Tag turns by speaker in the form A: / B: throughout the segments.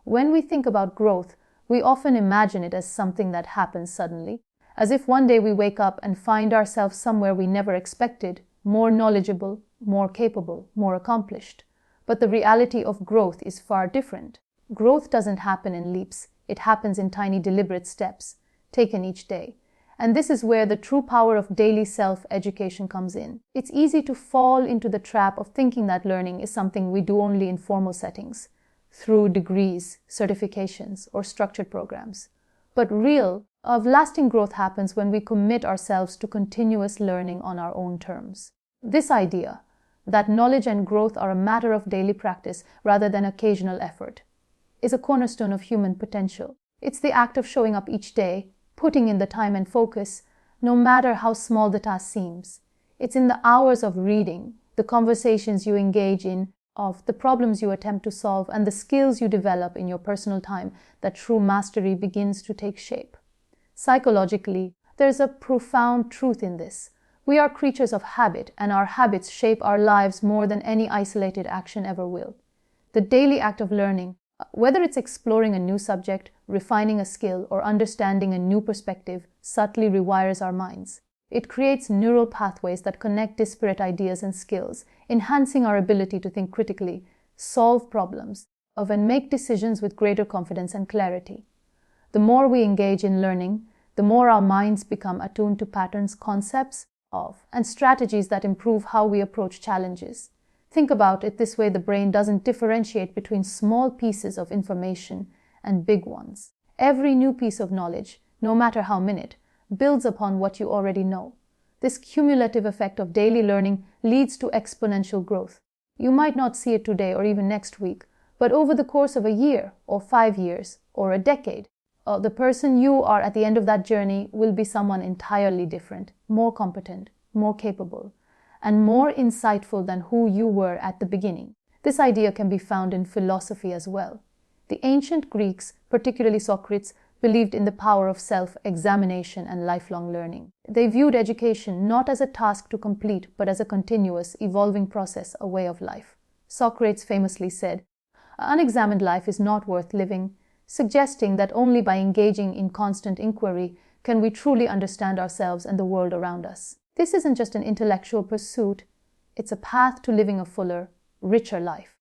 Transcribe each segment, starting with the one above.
A: When we think about growth, we often imagine it as something that happens suddenly, as if one day we wake up and find ourselves somewhere we never expected, more knowledgeable, more capable, more accomplished. But the reality of growth is far different. Growth doesn't happen in leaps. It happens in tiny, deliberate steps, taken each day. And this is where the true power of daily self-education comes in. It's easy to fall into the trap of thinking that learning is something we do only in formal settings, through degrees, certifications, or structured programs. But lasting growth happens when we commit ourselves to continuous learning on our own terms. This idea that knowledge and growth are a matter of daily practice rather than occasional effort is a cornerstone of human potential. It's the act of showing up each day, putting in the time and focus, no matter how small the task seems. It's in the hours of reading, the conversations you engage in, of the problems you attempt to solve, and the skills you develop in your personal time that true mastery begins to take shape. Psychologically, there's a profound truth in this. We are creatures of habit, and our habits shape our lives more than any isolated action ever will. The daily act of learning, whether it's exploring a new subject, refining a skill, or understanding a new perspective, subtly rewires our minds. It creates neural pathways that connect disparate ideas and skills, enhancing our ability to think critically, solve problems, and make decisions with greater confidence and clarity. The more we engage in learning, the more our minds become attuned to patterns, concepts, and strategies that improve how we approach challenges. Think about it this way: the brain doesn't differentiate between small pieces of information and big ones. Every new piece of knowledge, no matter how minute, builds upon what you already know. This cumulative effect of daily learning leads to exponential growth. You might not see it today or even next week, but over the course of a year or 5 years or a decade, the person you are at the end of that journey will be someone entirely different, more competent, more capable, and more insightful than who you were at the beginning. This idea can be found in philosophy as well. The ancient Greeks, particularly Socrates, believed in the power of self-examination and lifelong learning. They viewed education not as a task to complete, but as a continuous, evolving process, a way of life. Socrates famously said, "An unexamined life is not worth living," suggesting that only by engaging in constant inquiry can we truly understand ourselves and the world around us. This isn't just an intellectual pursuit, it's a path to living a fuller, richer life.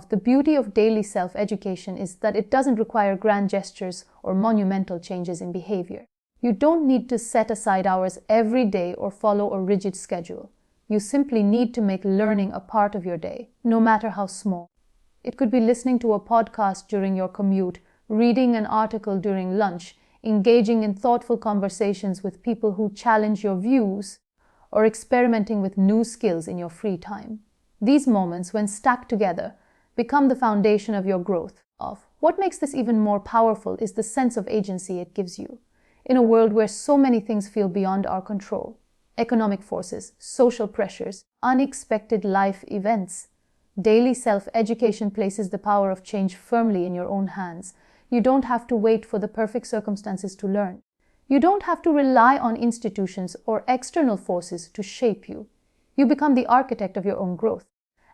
A: The beauty of daily self-education is that it doesn't require grand gestures or monumental changes in behavior. You don't need to set aside hours every day or follow a rigid schedule. You simply need to make learning a part of your day, no matter how small. It could be listening to a podcast during your commute, reading an article during lunch, engaging in thoughtful conversations with people who challenge your views, or experimenting with new skills in your free time. These moments, when stacked together, become the foundation of your growth. What makes this even more powerful is the sense of agency it gives you. In a world where so many things feel beyond our control, economic forces, social pressures, unexpected life events, daily self-education places the power of change firmly in your own hands. You don't have to wait for the perfect circumstances to learn. You don't have to rely on institutions or external forces to shape you. You become the architect of your own growth.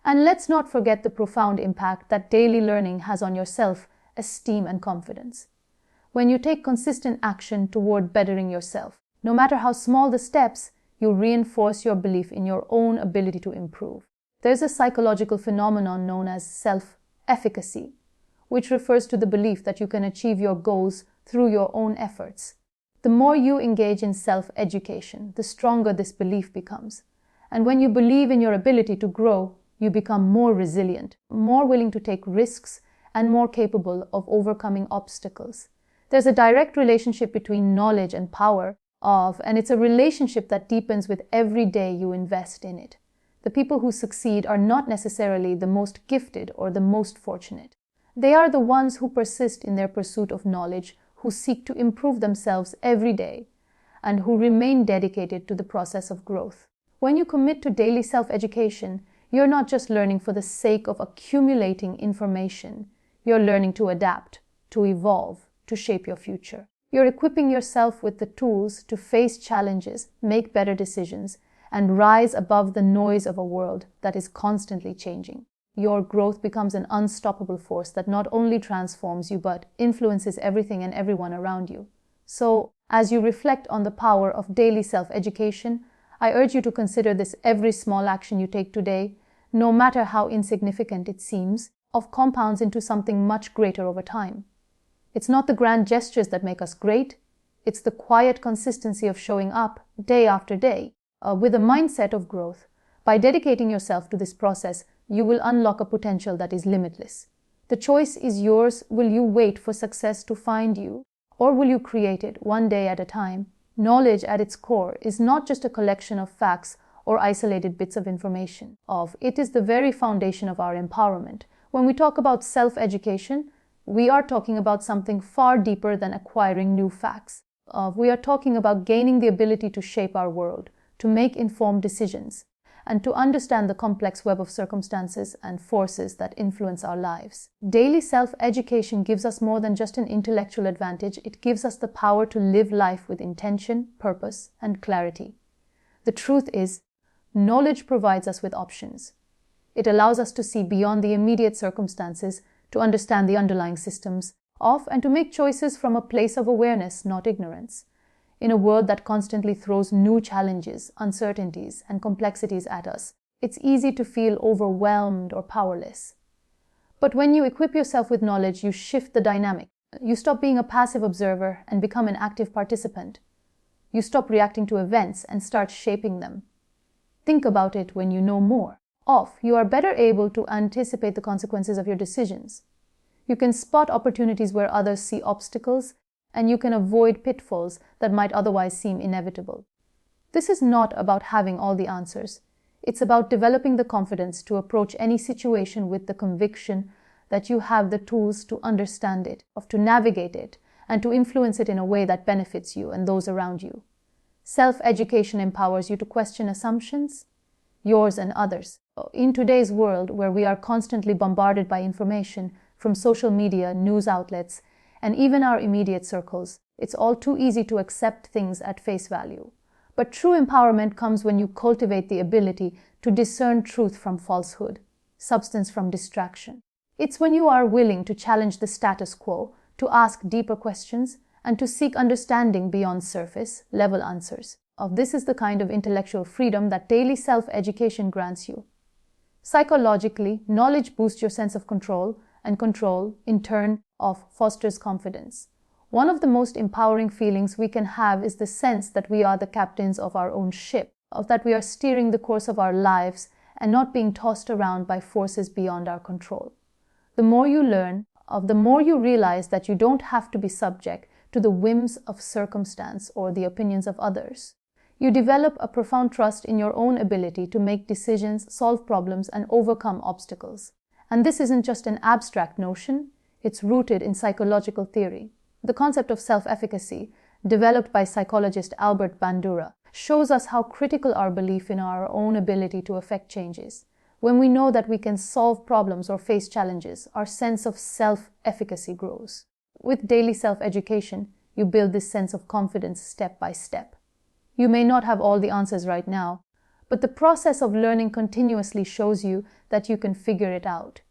A: And let's not forget the profound impact that daily learning has on your self-esteem and confidence. When you take consistent action toward bettering yourself, no matter how small the steps, you reinforce your belief in your own ability to improve. There's a psychological phenomenon known as self-efficacy, which refers to the belief that you can achieve your goals through your own efforts. The more you engage in self-education, the stronger this belief becomes. And when you believe in your ability to grow, you become more resilient, more willing to take risks, and more capable of overcoming obstacles. There's a direct relationship between knowledge and power, and it's a relationship that deepens with every day you invest in it. The people who succeed are not necessarily the most gifted or the most fortunate. They are the ones who persist in their pursuit of knowledge, who seek to improve themselves every day, and who remain dedicated to the process of growth. When you commit to daily self-education, you're not just learning for the sake of accumulating information. You're learning to adapt, to evolve, to shape your future. You're equipping yourself with the tools to face challenges, make better decisions, and rise above the noise of a world that is constantly changing. your growth becomes an unstoppable force that not only transforms you but influences everything and everyone around you. So, as you reflect on the power of daily self-education, I urge you to consider this every small action you take today, no matter how insignificant it seems, of compounds into something much greater over time. It's not the grand gestures that make us great, it's the quiet consistency of showing up day after day with a mindset of growth. By dedicating yourself to this process, you will unlock a potential that is limitless. The choice is yours. Will you wait for success to find you, or will you create it one day at a time? Knowledge at its core is not just a collection of facts or isolated bits of information. It is the very foundation of our empowerment. When we talk about self-education, we are talking about something far deeper than acquiring new facts. We are talking about gaining the ability to shape our world, to make informed decisions, and to understand the complex web of circumstances and forces that influence our lives. Daily self-education gives us more than just an intellectual advantage. It gives us the power to live life with intention, purpose, and clarity. The truth is, knowledge provides us with options. It allows us to see beyond the immediate circumstances, to understand the underlying systems and to make choices from a place of awareness, not ignorance. In a world that constantly throws new challenges, uncertainties, and complexities at us, it's easy to feel overwhelmed or powerless. But when you equip yourself with knowledge, you shift the dynamic. You stop being a passive observer and become an active participant. You stop reacting to events and start shaping them. Think about it when you know more. You are better able to anticipate the consequences of your decisions. You can spot opportunities where others see obstacles, and you can avoid pitfalls that might otherwise seem inevitable. This is not about having all the answers. It's about developing the confidence to approach any situation with the conviction that you have the tools to understand it, to navigate it, and to influence it in a way that benefits you and those around you. Self-education empowers you to question assumptions, yours and others. In today's world, where we are constantly bombarded by information from social media, news outlets, and even our immediate circles, it's all too easy to accept things at face value. But true empowerment comes when you cultivate the ability to discern truth from falsehood, substance from distraction. It's when you are willing to challenge the status quo, to ask deeper questions, and to seek understanding beyond surface-level answers. This is the kind of intellectual freedom that daily self-education grants you. Psychologically, knowledge boosts your sense of control, and control, in turn, fosters confidence. One of the most empowering feelings we can have is the sense that we are the captains of our own ship, that we are steering the course of our lives and not being tossed around by forces beyond our control. The more you learn, the more you realize that you don't have to be subject to the whims of circumstance or the opinions of others. You develop a profound trust in your own ability to make decisions, solve problems, and overcome obstacles. And this isn't just an abstract notion, it's rooted in psychological theory. The concept of self-efficacy, developed by psychologist Albert Bandura, shows us how critical our belief in our own ability to affect changes. When we know that we can solve problems or face challenges, our sense of self-efficacy grows. With daily self-education, you build this sense of confidence step by step. You may not have all the answers right now, but the process of learning continuously shows you that you can figure it out.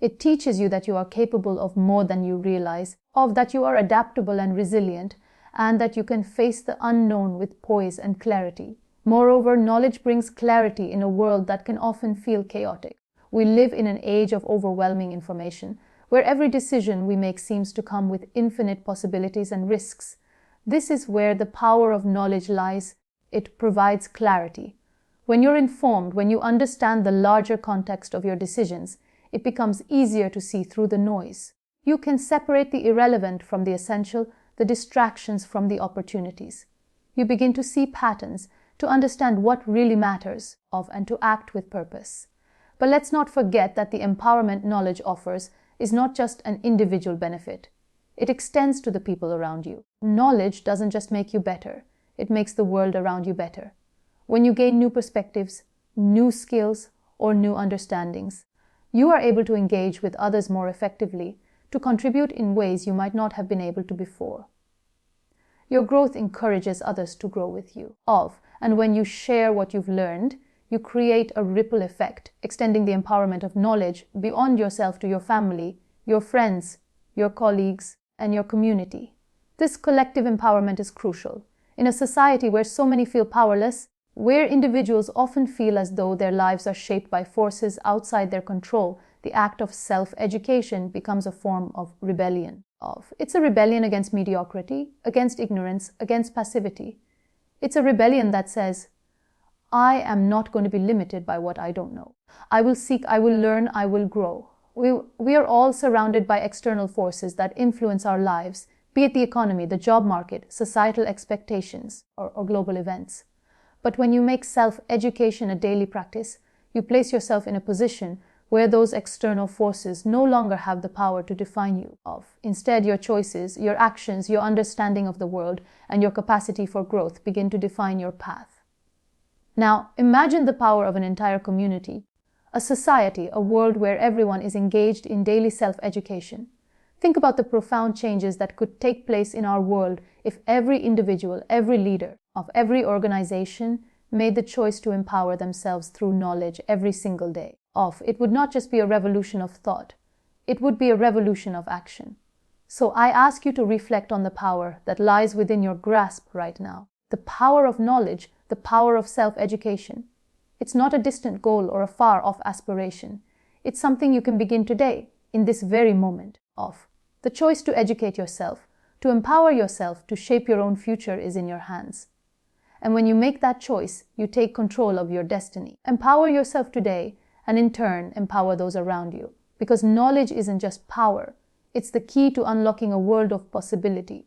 A: It teaches you that you are capable of more than you realize, that you are adaptable and resilient, and that you can face the unknown with poise and clarity. Moreover, knowledge brings clarity in a world that can often feel chaotic. We live in an age of overwhelming information, where every decision we make seems to come with infinite possibilities and risks. This is where the power of knowledge lies. It provides clarity. When you're informed, when you understand the larger context of your decisions, it becomes easier to see through the noise. You can separate the irrelevant from the essential, the distractions from the opportunities. You begin to see patterns, to understand what really matters, and to act with purpose. But let's not forget that the empowerment knowledge offers is not just an individual benefit. It extends to the people around you. Knowledge doesn't just make you better, it makes the world around you better. When you gain new perspectives, new skills, or new understandings, you are able to engage with others more effectively, to contribute in ways you might not have been able to before. Your growth encourages others to grow with you. And when you share what you've learned, you create a ripple effect, extending the empowerment of knowledge beyond yourself to your family, your friends, your colleagues, and your community. This collective empowerment is crucial. In a society where so many feel powerless, where individuals often feel as though their lives are shaped by forces outside their control, the act of self-education becomes a form of rebellion. It's a rebellion against mediocrity, against ignorance, against passivity. It's a rebellion that says, I am not going to be limited by what I don't know. I will seek, I will learn, I will grow. We are all surrounded by external forces that influence our lives, be it the economy, the job market, societal expectations, or global events. But when you make self-education a daily practice, you place yourself in a position where those external forces no longer have the power to define you. Instead, your choices, your actions, your understanding of the world, and your capacity for growth begin to define your path. Now, imagine the power of an entire community, a society, a world where everyone is engaged in daily self-education. Think about the profound changes that could take place in our world if every individual, every leader of every organization made the choice to empower themselves through knowledge every single day. It would not just be a revolution of thought, it would be a revolution of action. So I ask you to reflect on the power that lies within your grasp right now. The power of knowledge, the power of self-education. It's not a distant goal or a far-off aspiration. It's something you can begin today, in this very moment. The choice to educate yourself, to empower yourself, to shape your own future is in your hands. And when you make that choice, you take control of your destiny. Empower yourself today, and in turn, empower those around you. Because knowledge isn't just power, it's the key to unlocking a world of possibility.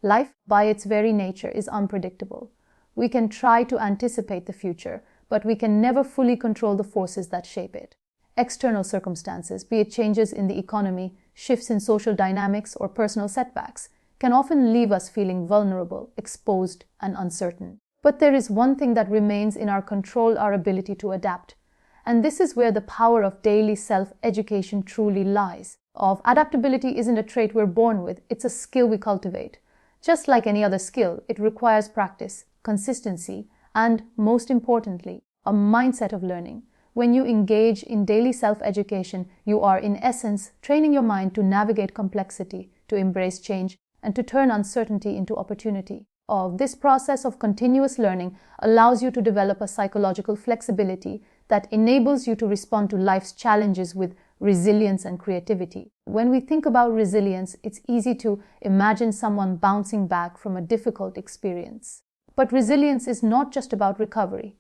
A: Life, by its very nature, is unpredictable. We can try to anticipate the future, but we can never fully control the forces that shape it. External circumstances, be it changes in the economy, shifts in social dynamics, or personal setbacks, can often leave us feeling vulnerable, exposed, and uncertain. But there is one thing that remains in our control, our ability to adapt. And this is where the power of daily self-education truly lies. Adaptability isn't a trait we're born with, it's a skill we cultivate. Just like any other skill, it requires practice, consistency, and, most importantly, a mindset of learning. When you engage in daily self-education, you are, in essence, training your mind to navigate complexity, to embrace change, and to turn uncertainty into opportunity. This process of continuous learning allows you to develop a psychological flexibility that enables you to respond to life's challenges with resilience and creativity. When we think about resilience, it's easy to imagine someone bouncing back from a difficult experience. But resilience is not just about recovery.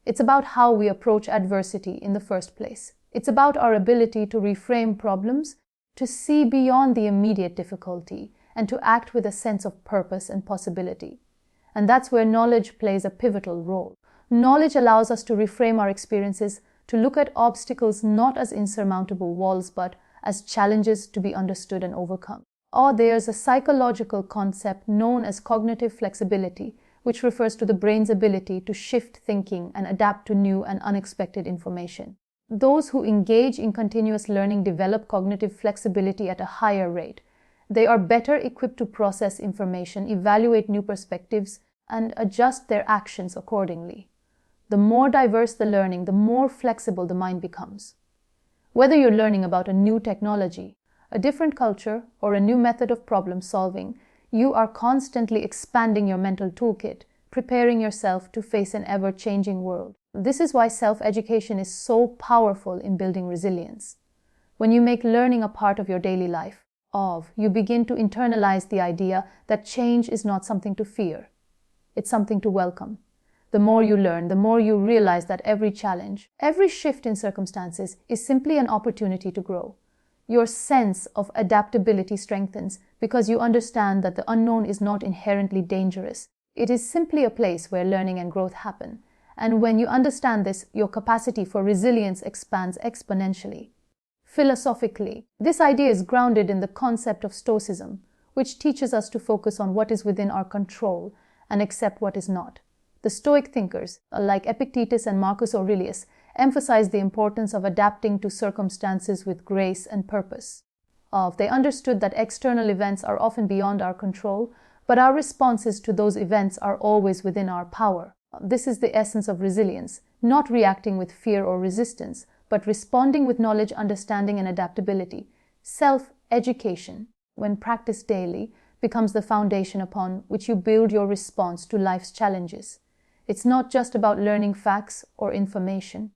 A: It's about how we approach adversity in the first place. It's about our ability to reframe problems, to see beyond the immediate difficulty, and to act with a sense of purpose and possibility. And that's where knowledge plays a pivotal role. Knowledge allows us to reframe our experiences, to look at obstacles not as insurmountable walls, but as challenges to be understood and overcome. There's a psychological concept known as cognitive flexibility, which refers to the brain's ability to shift thinking and adapt to new and unexpected information. Those who engage in continuous learning develop cognitive flexibility at a higher rate. They are better equipped to process information, evaluate new perspectives, and adjust their actions accordingly. The more diverse the learning, the more flexible the mind becomes. Whether you're learning about a new technology, a different culture, or a new method of problem solving, you are constantly expanding your mental toolkit, preparing yourself to face an ever-changing world. This is why self-education is so powerful in building resilience. When you make learning a part of your daily life, you begin to internalize the idea that change is not something to fear. It's something to welcome. The more you learn, the more you realize that every challenge, every shift in circumstances is simply an opportunity to grow. Your sense of adaptability strengthens because you understand that the unknown is not inherently dangerous. It is simply a place where learning and growth happen. And when you understand this, your capacity for resilience expands exponentially. Philosophically, this idea is grounded in the concept of Stoicism, which teaches us to focus on what is within our control and accept what is not. The Stoic thinkers, like Epictetus and Marcus Aurelius, emphasized the importance of adapting to circumstances with grace and purpose. They understood that external events are often beyond our control, but our responses to those events are always within our power. This is the essence of resilience, not reacting with fear or resistance, but responding with knowledge, understanding, and adaptability. Self-education, when practiced daily, becomes the foundation upon which you build your response to life's challenges. It's not just about learning facts or information.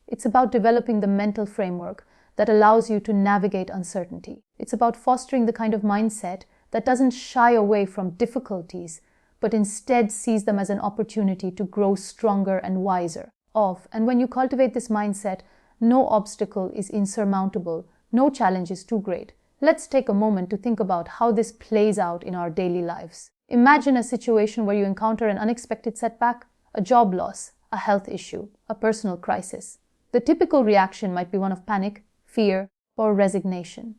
A: It's about developing the mental framework that allows you to navigate uncertainty. It's about fostering the kind of mindset that doesn't shy away from difficulties, but instead sees them as an opportunity to grow stronger and wiser. And when you cultivate this mindset, no obstacle is insurmountable, no challenge is too great. Let's take a moment to think about how this plays out in our daily lives. Imagine a situation where you encounter an unexpected setback, a job loss, a health issue, a personal crisis. The typical reaction might be one of panic, fear, or resignation.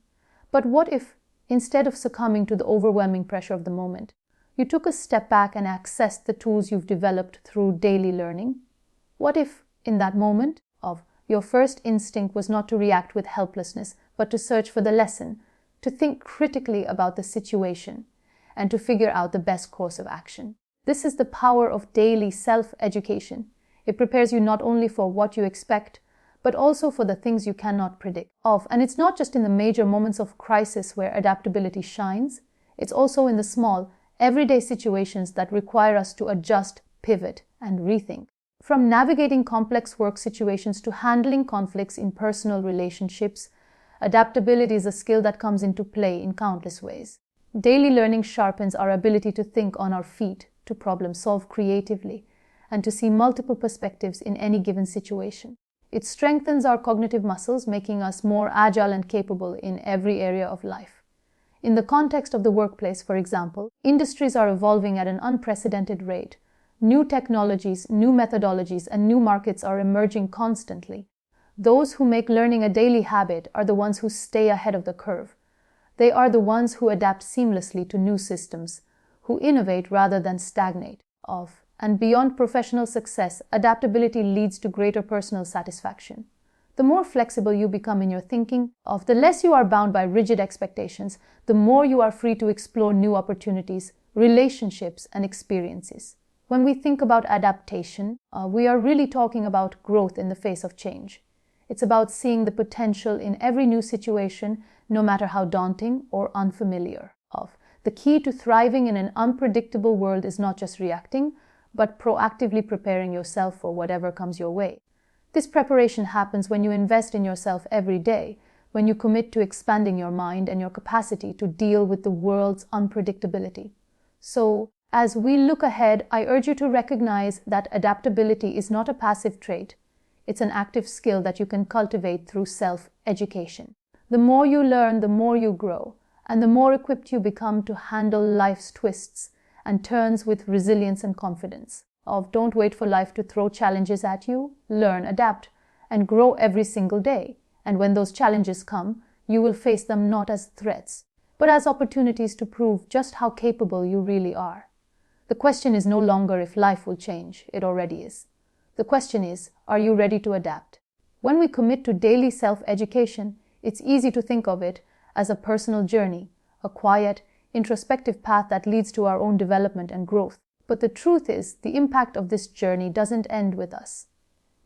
A: But what if, instead of succumbing to the overwhelming pressure of the moment, you took a step back and accessed the tools you've developed through daily learning? What if, in that moment, your first instinct was not to react with helplessness, but to search for the lesson, to think critically about the situation, and to figure out the best course of action? This is the power of daily self-education. It prepares you not only for what you expect, but also for the things you cannot predict. And it's not just in the major moments of crisis where adaptability shines. It's also in the small, everyday situations that require us to adjust, pivot, and rethink. From navigating complex work situations to handling conflicts in personal relationships, adaptability is a skill that comes into play in countless ways. Daily learning sharpens our ability to think on our feet, to problem solve creatively, and to see multiple perspectives in any given situation. It strengthens our cognitive muscles, making us more agile and capable in every area of life. In the context of the workplace, for example, industries are evolving at an unprecedented rate. New technologies, new methodologies, and new markets are emerging constantly. Those who make learning a daily habit are the ones who stay ahead of the curve. They are the ones who adapt seamlessly to new systems, who innovate rather than stagnate. And beyond professional success, adaptability leads to greater personal satisfaction. The more flexible you become in your thinking, the less you are bound by rigid expectations, the more you are free to explore new opportunities, relationships, and experiences. When we think about adaptation, we are really talking about growth in the face of change. It's about seeing the potential in every new situation, no matter how daunting or unfamiliar. The key to thriving in an unpredictable world is not just reacting, but proactively preparing yourself for whatever comes your way. This preparation happens when you invest in yourself every day, when you commit to expanding your mind and your capacity to deal with the world's unpredictability. So, as we look ahead, I urge you to recognize that adaptability is not a passive trait. It's an active skill that you can cultivate through self-education. The more you learn, the more you grow, and the more equipped you become to handle life's twists and turns with resilience and confidence. Don't wait for life to throw challenges at you. Learn, adapt, and grow every single day. And when those challenges come, you will face them not as threats, but as opportunities to prove just how capable you really are. The question is no longer if life will change. It already is. The question is, are you ready to adapt? When we commit to daily self-education, it's easy to think of it as a personal journey, a quiet, introspective path that leads to our own development and growth. But the truth is, the impact of this journey doesn't end with us.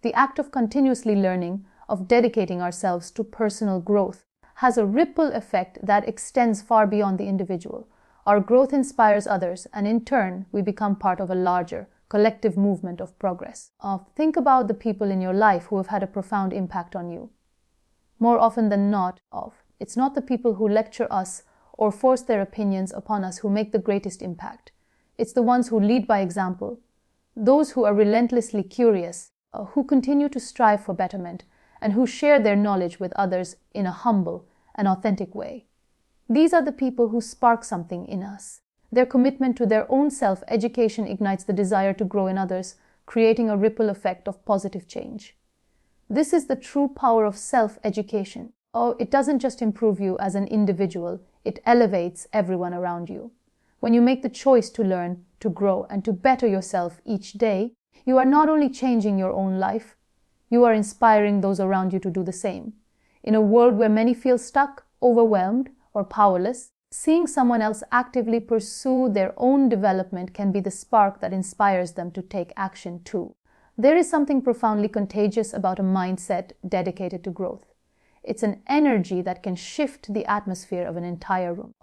A: The act of continuously learning, of dedicating ourselves to personal growth, has a ripple effect that extends far beyond the individual. Our growth inspires others, and in turn, we become part of a larger, collective movement of progress. Think about the people in your life who have had a profound impact on you. More often than not, it's not the people who lecture us or force their opinions upon us who make the greatest impact. It's the ones who lead by example, those who are relentlessly curious, who continue to strive for betterment, and who share their knowledge with others in a humble and authentic way. These are the people who spark something in us. Their commitment to their own self-education ignites the desire to grow in others, creating a ripple effect of positive change. This is the true power of self-education. It doesn't just improve you as an individual, it elevates everyone around you. When you make the choice to learn, to grow, and to better yourself each day, you are not only changing your own life, you are inspiring those around you to do the same. In a world where many feel stuck, overwhelmed, or powerless, Seeing someone else actively pursue their own development can be the spark that inspires them to take action too. There is something profoundly contagious about a mindset dedicated to growth. It's an energy that can shift the atmosphere of an entire room.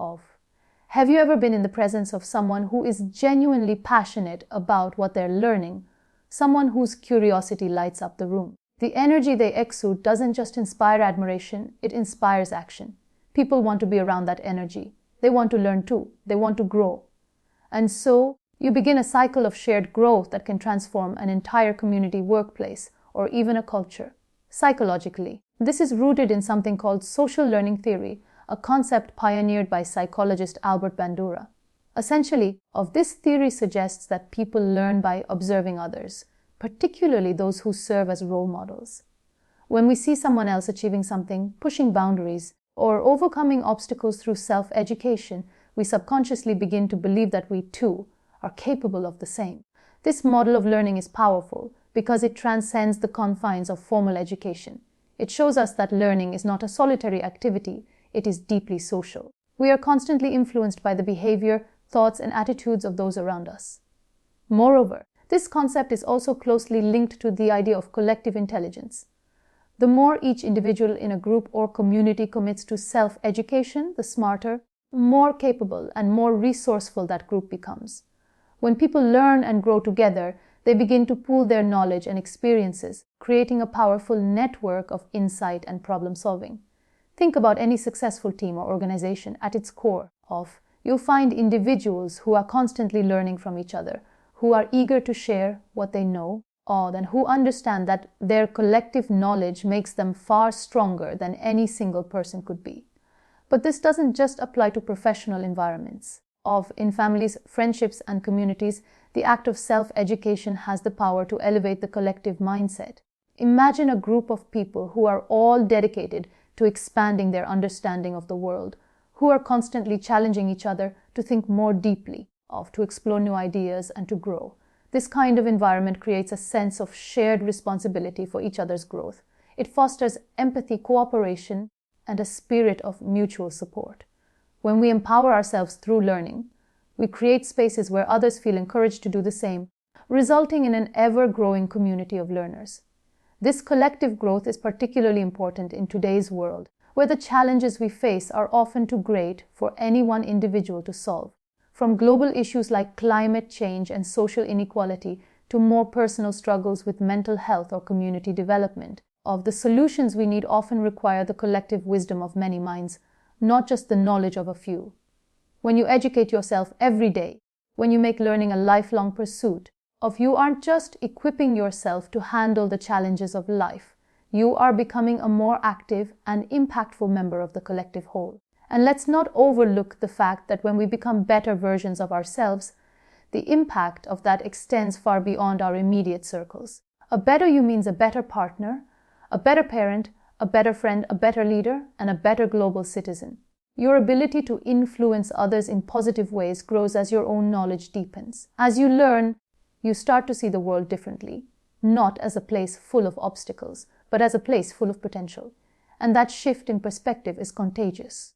A: Have you ever been in the presence of someone who is genuinely passionate about what they're learning? Someone whose curiosity lights up the room. The energy they exude doesn't just inspire admiration, it inspires action. People want to be around that energy. They want to learn too. They want to grow. And so, you begin a cycle of shared growth that can transform an entire community, workplace, or even a culture. Psychologically, this is rooted in something called social learning theory, a concept pioneered by psychologist Albert Bandura. Essentially, this theory suggests that people learn by observing others, particularly those who serve as role models. When we see someone else achieving something, pushing boundaries, or overcoming obstacles through self-education, we subconsciously begin to believe that we too are capable of the same. This model of learning is powerful because it transcends the confines of formal education. It shows us that learning is not a solitary activity, it is deeply social. We are constantly influenced by the behavior, thoughts, and attitudes of those around us. Moreover, this concept is also closely linked to the idea of collective intelligence. The more each individual in a group or community commits to self-education, the smarter, more capable, and more resourceful that group becomes. When people learn and grow together, they begin to pool their knowledge and experiences, creating a powerful network of insight and problem solving. Think about any successful team or organization. At its core, you'll find individuals who are constantly learning from each other, who are eager to share what they know, and who understand that their collective knowledge makes them far stronger than any single person could be. But this doesn't just apply to professional environments. In families, friendships, and communities, the act of self-education has the power to elevate the collective mindset. Imagine a group of people who are all dedicated to expanding their understanding of the world, who are constantly challenging each other to think more deeply, to explore new ideas, and to grow. This kind of environment creates a sense of shared responsibility for each other's growth. It fosters empathy, cooperation, and a spirit of mutual support. When we empower ourselves through learning, we create spaces where others feel encouraged to do the same, resulting in an ever-growing community of learners. This collective growth is particularly important in today's world, where the challenges we face are often too great for any one individual to solve. From global issues like climate change and social inequality to more personal struggles with mental health or community development, the solutions we need often require the collective wisdom of many minds, not just the knowledge of a few. When you educate yourself every day, when you make learning a lifelong pursuit, you aren't just equipping yourself to handle the challenges of life, you are becoming a more active and impactful member of the collective whole. And let's not overlook the fact that when we become better versions of ourselves, the impact of that extends far beyond our immediate circles. A better you means a better partner, a better parent, a better friend, a better leader, and a better global citizen. Your ability to influence others in positive ways grows as your own knowledge deepens. As you learn, you start to see the world differently, not as a place full of obstacles, but as a place full of potential. And that shift in perspective is contagious.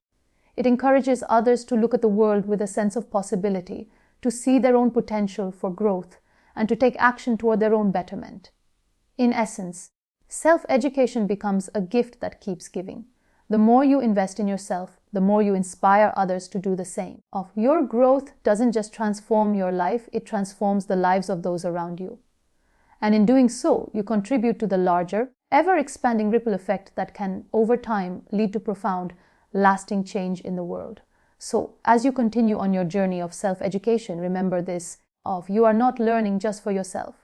A: It encourages others to look at the world with a sense of possibility, to see their own potential for growth, and to take action toward their own betterment. In essence, self-education becomes a gift that keeps giving. The more you invest in yourself, the more you inspire others to do the same. Your growth doesn't just transform your life, it transforms the lives of those around you. And in doing so, you contribute to the larger, ever-expanding ripple effect that can, over time, lead to profound, lasting change in the world. So, as you continue on your journey of self-education, remember this, you are not learning just for yourself.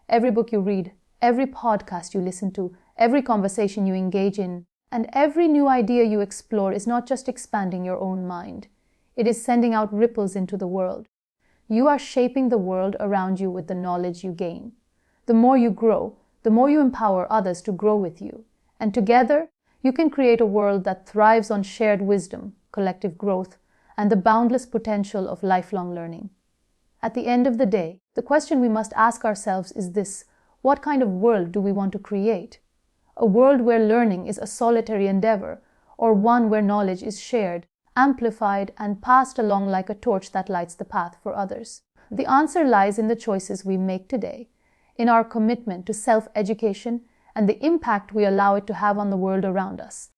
A: Every book you read, every podcast you listen to, every conversation you engage in, and every new idea you explore is not just expanding your own mind. It is sending out ripples into the world. You are shaping the world around you with the knowledge you gain. The more you grow, the more you empower others to grow with you. And together, you can create a world that thrives on shared wisdom, collective growth, and the boundless potential of lifelong learning. At the end of the day, the question we must ask ourselves is this: what kind of world do we want to create? A world where learning is a solitary endeavor, or one where knowledge is shared, amplified, and passed along like a torch that lights the path for others? The answer lies in the choices we make today, in our commitment to self-education, and the impact we allow it to have on the world around us.